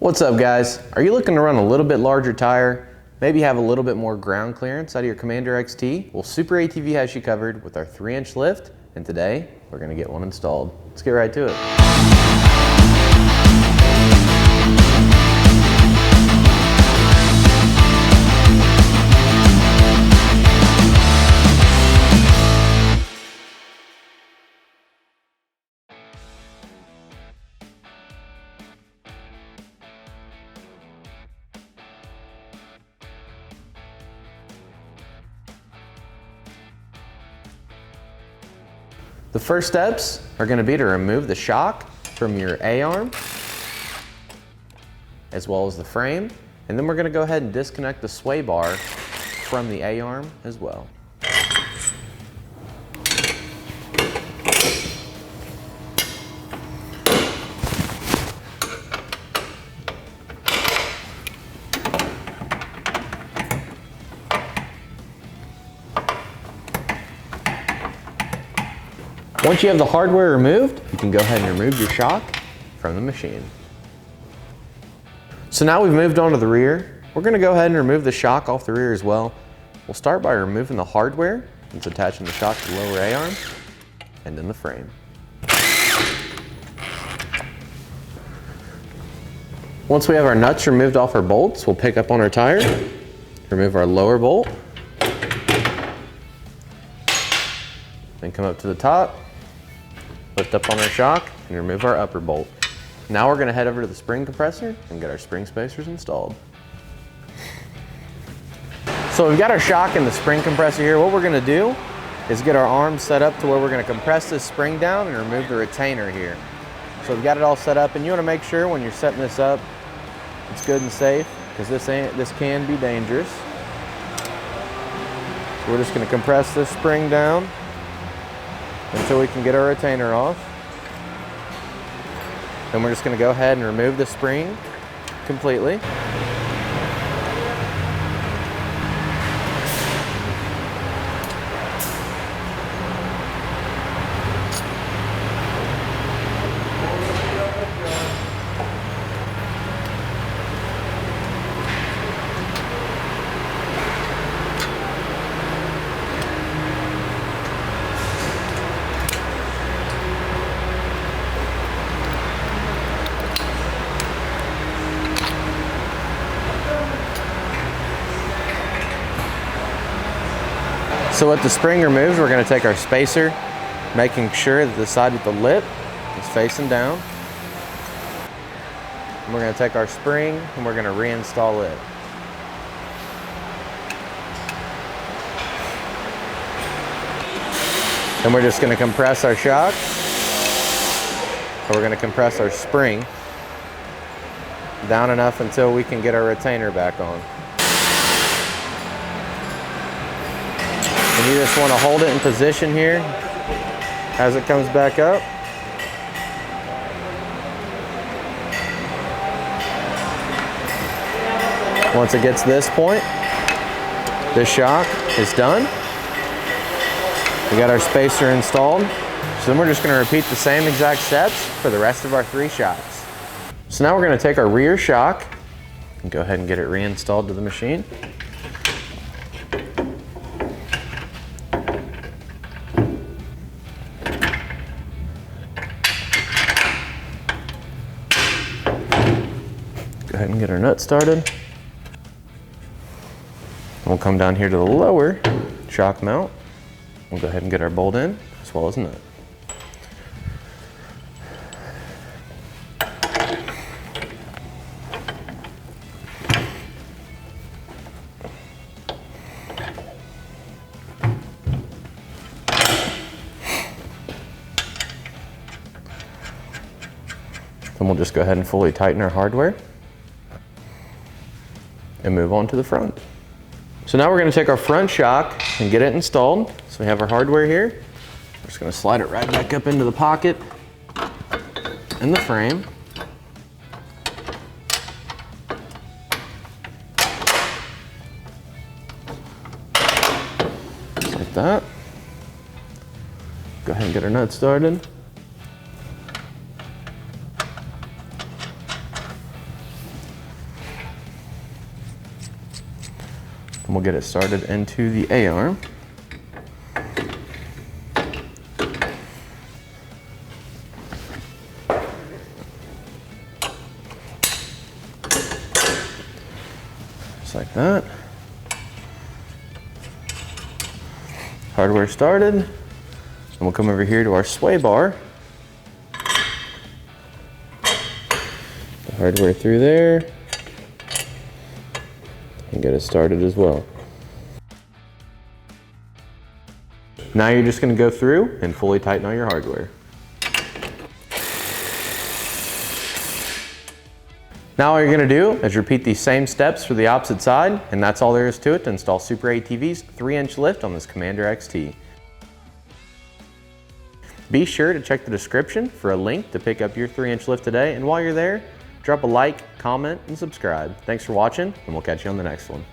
What's up guys? Are you looking to run a little bit larger tire? Maybe have a little bit more ground clearance out of your Commander XT? Well, SuperATV has you covered with our 3-inch lift, and today we're gonna get one installed. Let's get right to it. The first steps are going to be to remove the shock from your A-arm as well as the frame, and then we're going to go ahead and disconnect the sway bar from the A-arm as well. Once you have the hardware removed, you can go ahead and remove your shock from the machine. So now we've moved on to the rear. We're going to go ahead and remove the shock off the rear as well. We'll start by removing the hardware that's attaching the shock to the lower A-arm and then the frame. Once we have our nuts removed off our bolts, we'll pick up on our tire, remove our lower bolt, then come up to the top, lift up on our shock, and remove our upper bolt. Now we're going to head over to the spring compressor and get our spring spacers installed. So we've got our shock and the spring compressor here. What we're going to do is get our arms set up to where we're going to compress this spring down and remove the retainer here. So we've got it all set up, and you want to make sure when you're setting this up it's good and safe, because this can be dangerous. So we're just going to compress this spring down until we can get our retainer off. Then we're just going to go ahead and remove the spring completely. So with the spring removed, we're going to take our spacer, making sure that the side with the lip is facing down. And we're going to take our spring and we're going to reinstall it. And we're just going to compress our shock, or we're going to compress our spring down enough until we can get our retainer back on. And you just want to hold it in position here as it comes back up. Once it gets to this point, this shock is done. We got our spacer installed. So then we're just going to repeat the same exact steps for the rest of our 3 shocks. So now we're going to take our rear shock and go ahead and get it reinstalled to the machine. Go ahead and get our nut started. And we'll come down here to the lower shock mount. We'll go ahead and get our bolt in as well as nut. Then we'll just go ahead and fully tighten our hardware and move on to the front. So now we're going to take our front shock and get it installed. So we have our hardware here. We're just going to slide it right back up into the pocket in the frame. Just like that. Go ahead and get our nut started. And we'll get it started into the A-arm. Just like that. Hardware started. And we'll come over here to our sway bar. The hardware through there. And get it started as well. Now you're just going to go through and fully tighten all your hardware. Now all you're going to do is repeat these same steps for the opposite side, and that's all there is to it to install SuperATV's 3-inch lift on this Commander XT. Be sure to check the description for a link to pick up your 3-inch lift today, and while you're there, drop a like, comment, and subscribe. Thanks for watching, and we'll catch you on the next one.